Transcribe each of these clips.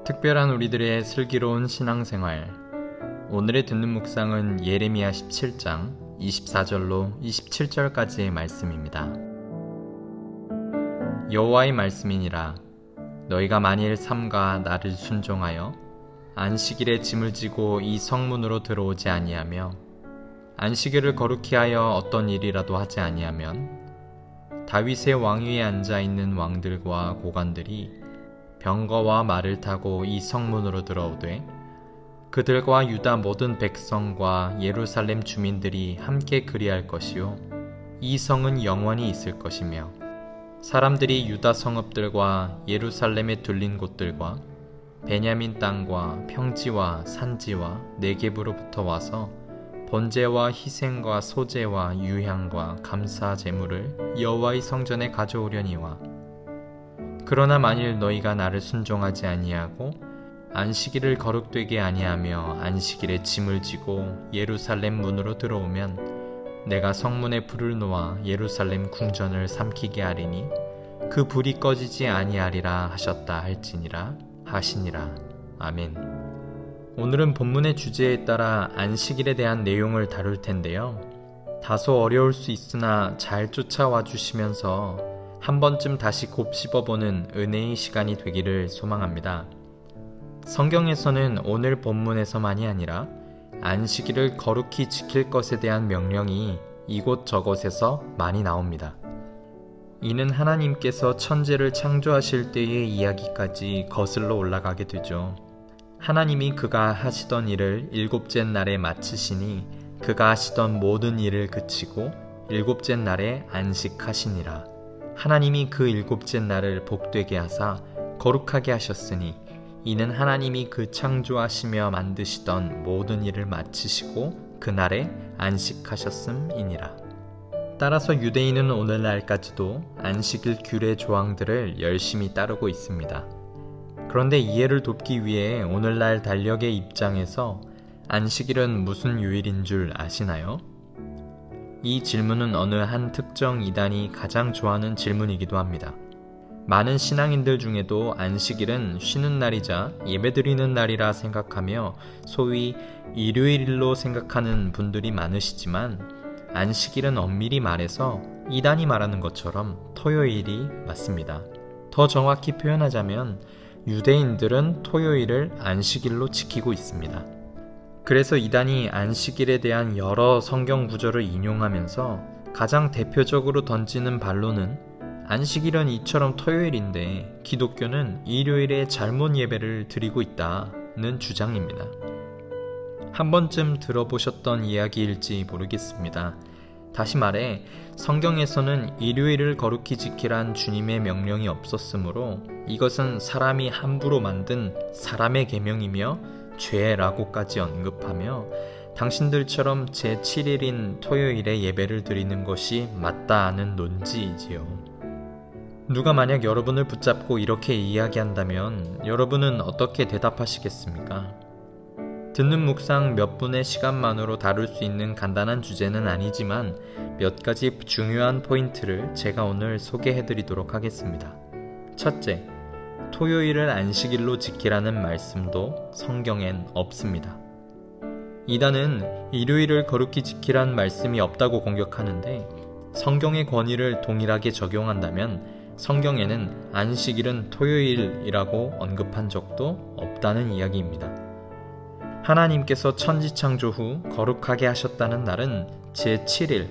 특별한 우리들의 슬기로운 신앙생활. 오늘의 듣는 묵상은 예레미야 17장 24절로 27절까지의 말씀입니다. 여호와의 말씀이니라. 너희가 만일 삼가 나를 순종하여 안식일에 짐을 지고 이 성문으로 들어오지 아니하며 안식일을 거룩히 하여 어떤 일이라도 하지 아니하면 다윗의 왕위에 앉아있는 왕들과 고관들이 병거와 말을 타고 이 성문으로 들어오되 그들과 유다 모든 백성과 예루살렘 주민들이 함께 그리할 것이요 이 성은 영원히 있을 것이며 사람들이 유다 성읍들과 예루살렘에 둘린 곳들과 베냐민 땅과 평지와 산지와 네겝으로부터 와서 번제와 희생과 소제와 유향과 감사 제물을 여호와의 성전에 가져오려니와 그러나 만일 너희가 나를 순종하지 아니하고 안식일을 거룩되게 아니하며 안식일에 짐을 지고 예루살렘 문으로 들어오면 내가 성문에 불을 놓아 예루살렘 궁전을 삼키게 하리니 그 불이 꺼지지 아니하리라 하셨다 할지니라 하시니라. 아멘. 오늘은 본문의 주제에 따라 안식일에 대한 내용을 다룰 텐데요. 다소 어려울 수 있으나 잘 쫓아와 주시면서 한 번쯤 다시 곱씹어보는 은혜의 시간이 되기를 소망합니다. 성경에서는 오늘 본문에서만이 아니라 안식일을 거룩히 지킬 것에 대한 명령이 이곳저곳에서 많이 나옵니다. 이는 하나님께서 천지를 창조하실 때의 이야기까지 거슬러 올라가게 되죠. 하나님이 그가 하시던 일을 일곱째 날에 마치시니 그가 하시던 모든 일을 그치고 일곱째 날에 안식하시니라. 하나님이 그 일곱째 날을 복되게 하사 거룩하게 하셨으니 이는 하나님이 그 창조하시며 만드시던 모든 일을 마치시고 그날에 안식하셨음이니라. 따라서 유대인은 오늘날까지도 안식일 규례 조항들을 열심히 따르고 있습니다. 그런데 이해를 돕기 위해 오늘날 달력의 입장에서 안식일은 무슨 요일인 줄 아시나요? 이 질문은 어느 한 특정 이단이 가장 좋아하는 질문이기도 합니다. 많은 신앙인들 중에도 안식일은 쉬는 날이자 예배드리는 날이라 생각하며 소위 일요일로 생각하는 분들이 많으시지만 안식일은 엄밀히 말해서 이단이 말하는 것처럼 토요일이 맞습니다. 더 정확히 표현하자면 유대인들은 토요일을 안식일로 지키고 있습니다. 그래서 이단이 안식일에 대한 여러 성경 구절을 인용하면서 가장 대표적으로 던지는 반론은 안식일은 이처럼 토요일인데 기독교는 일요일에 잘못 예배를 드리고 있다는 주장입니다. 한 번쯤 들어보셨던 이야기일지 모르겠습니다. 다시 말해 성경에서는 일요일을 거룩히 지키란 주님의 명령이 없었으므로 이것은 사람이 함부로 만든 사람의 계명이며 죄라고까지 언급하며 당신들처럼 제7일인 토요일에 예배를 드리는 것이 맞다는 논지이지요. 누가 만약 여러분을 붙잡고 이렇게 이야기한다면 여러분은 어떻게 대답하시겠습니까? 듣는 묵상 몇 분의 시간만으로 다룰 수 있는 간단한 주제는 아니지만 몇 가지 중요한 포인트를 제가 오늘 소개해드리도록 하겠습니다. 첫째, 토요일을 안식일로 지키라는 말씀도 성경엔 없습니다. 이단은 일요일을 거룩히 지키란 말씀이 없다고 공격하는데 성경의 권위를 동일하게 적용한다면 성경에는 안식일은 토요일이라고 언급한 적도 없다는 이야기입니다. 하나님께서 천지창조 후 거룩하게 하셨다는 날은 제7일,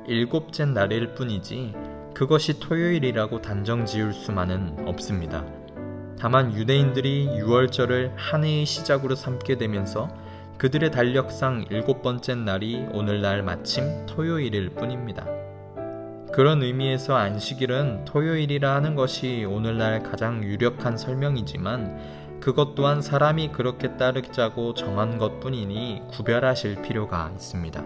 일곱째 날일 뿐이지 그것이 토요일이라고 단정 지을 수만은 없습니다. 다만 유대인들이 6월절을 한 해의 시작으로 삼게 되면서 그들의 달력상 일곱 번째 날이 오늘날 마침 토요일일 뿐입니다. 그런 의미에서 안식일은 토요일이라 하는 것이 오늘날 가장 유력한 설명이지만 그것 또한 사람이 그렇게 따르자고 정한 것뿐이니 구별하실 필요가 있습니다.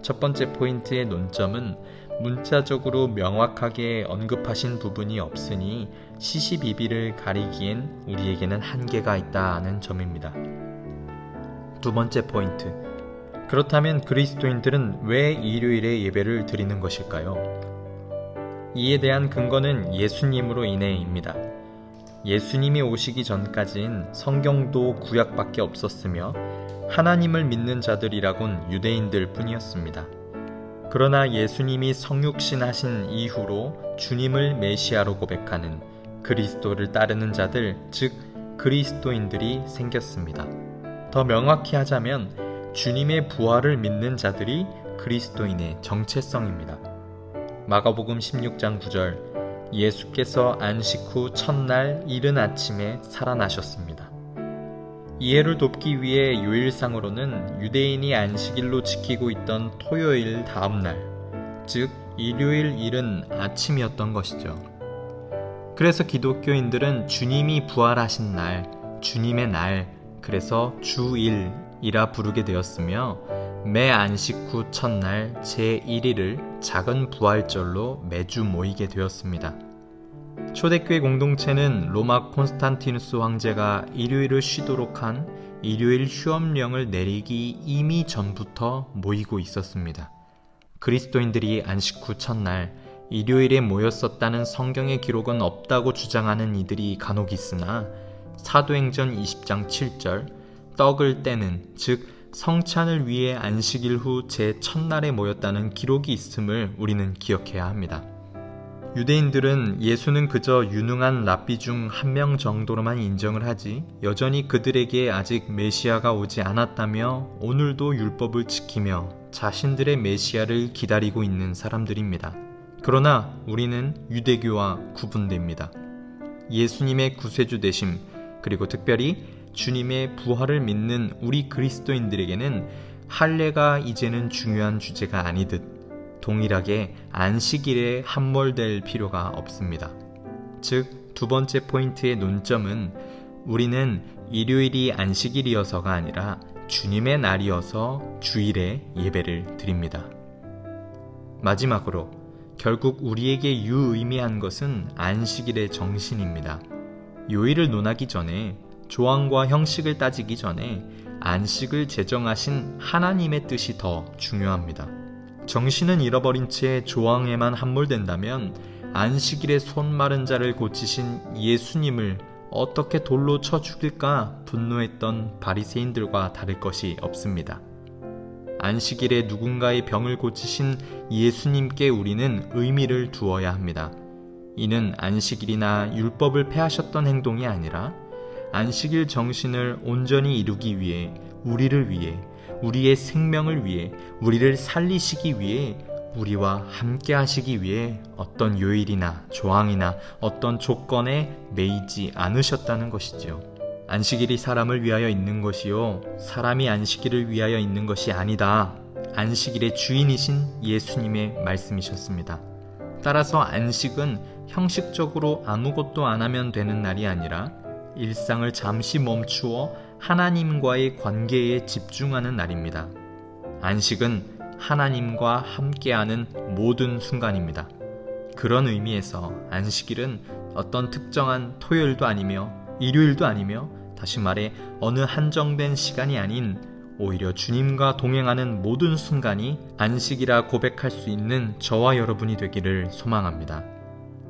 첫 번째 포인트의 논점은 문자적으로 명확하게 언급하신 부분이 없으니 시시비비를 가리기엔 우리에게는 한계가 있다는 점입니다. 두 번째 포인트. 그렇다면 그리스도인들은 왜 일요일에 예배를 드리는 것일까요? 이에 대한 근거는 예수님으로 인해입니다. 예수님이 오시기 전까진 성경도 구약밖에 없었으며 하나님을 믿는 자들이라곤 유대인들 뿐이었습니다. 그러나 예수님이 성육신 하신 이후로 주님을 메시아로 고백하는 그리스도를 따르는 자들, 즉 그리스도인들이 생겼습니다. 더 명확히 하자면 주님의 부활을 믿는 자들이 그리스도인의 정체성입니다. 마가복음 16장 9절, 예수께서 안식 후 첫날 이른 아침에 살아나셨습니다. 이해를 돕기 위해 요일상으로는 유대인이 안식일로 지키고 있던 토요일 다음날, 즉 일요일 이른 아침이었던 것이죠. 그래서 기독교인들은 주님이 부활하신 날, 주님의 날, 그래서 주일이라 부르게 되었으며 매 안식 후 첫날 제1일을 작은 부활절로 매주 모이게 되었습니다. 초대교회 공동체는 로마 콘스탄티누스 황제가 일요일을 쉬도록 한 일요일 휴업령을 내리기 이미 전부터 모이고 있었습니다. 그리스도인들이 안식 후 첫날 일요일에 모였었다는 성경의 기록은 없다고 주장하는 이들이 간혹 있으나 사도행전 20장 7절, 떡을 떼는, 즉 성찬을 위해 안식일 후 제 첫날에 모였다는 기록이 있음을 우리는 기억해야 합니다. 유대인들은 예수는 그저 유능한 랍비 중 한 명 정도로만 인정을 하지 여전히 그들에게 아직 메시아가 오지 않았다며 오늘도 율법을 지키며 자신들의 메시아를 기다리고 있는 사람들입니다. 그러나 우리는 유대교와 구분됩니다. 예수님의 구세주 되심, 그리고 특별히 주님의 부활을 믿는 우리 그리스도인들에게는 할례가 이제는 중요한 주제가 아니듯 동일하게 안식일에 함몰될 필요가 없습니다. 즉, 두 번째 포인트의 논점은 우리는 일요일이 안식일이어서가 아니라 주님의 날이어서 주일에 예배를 드립니다. 마지막으로 결국 우리에게 유의미한 것은 안식일의 정신입니다. 요일을 논하기 전에, 조항과 형식을 따지기 전에 안식을 제정하신 하나님의 뜻이 더 중요합니다. 정신은 잃어버린 채 조항에만 함몰된다면 안식일에 손 마른 자를 고치신 예수님을 어떻게 돌로 쳐 죽일까 분노했던 바리새인들과 다를 것이 없습니다. 안식일에 누군가의 병을 고치신 예수님께 우리는 의미를 두어야 합니다. 이는 안식일이나 율법을 폐하셨던 행동이 아니라 안식일 정신을 온전히 이루기 위해, 우리를 위해, 우리의 생명을 위해, 우리를 살리시기 위해, 우리와 함께 하시기 위해 어떤 요일이나 조항이나 어떤 조건에 매이지 않으셨다는 것이지요. 안식일이 사람을 위하여 있는 것이요 사람이 안식일을 위하여 있는 것이 아니다. 안식일의 주인이신 예수님의 말씀이셨습니다. 따라서 안식은 형식적으로 아무것도 안 하면 되는 날이 아니라 일상을 잠시 멈추어 하나님과의 관계에 집중하는 날입니다. 안식은 하나님과 함께하는 모든 순간입니다. 그런 의미에서 안식일은 어떤 특정한 토요일도 아니며 일요일도 아니며 다시 말해 어느 한정된 시간이 아닌 오히려 주님과 동행하는 모든 순간이 안식이라 고백할 수 있는 저와 여러분이 되기를 소망합니다.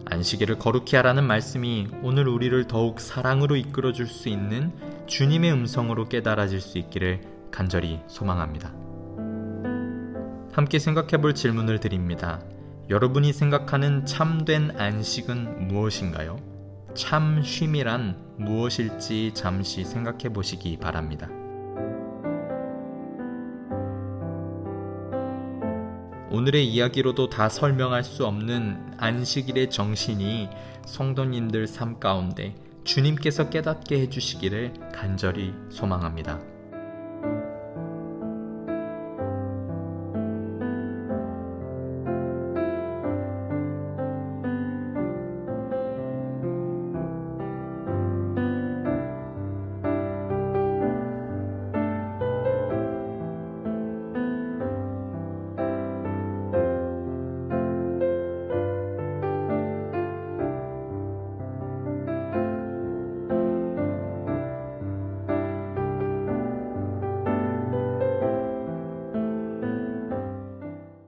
안식일을 거룩히 하라는 말씀이 오늘 우리를 더욱 사랑으로 이끌어줄 수 있는 주님의 음성으로 깨달아질 수 있기를 간절히 소망합니다. 함께 생각해볼 질문을 드립니다. 여러분이 생각하는 참된 안식은 무엇인가요? 참 쉼이란 무엇일지 잠시 생각해 보시기 바랍니다. 오늘의 이야기로도 다 설명할 수 없는 안식일의 정신이 성도님들 삶 가운데 주님께서 깨닫게 해주시기를 간절히 소망합니다.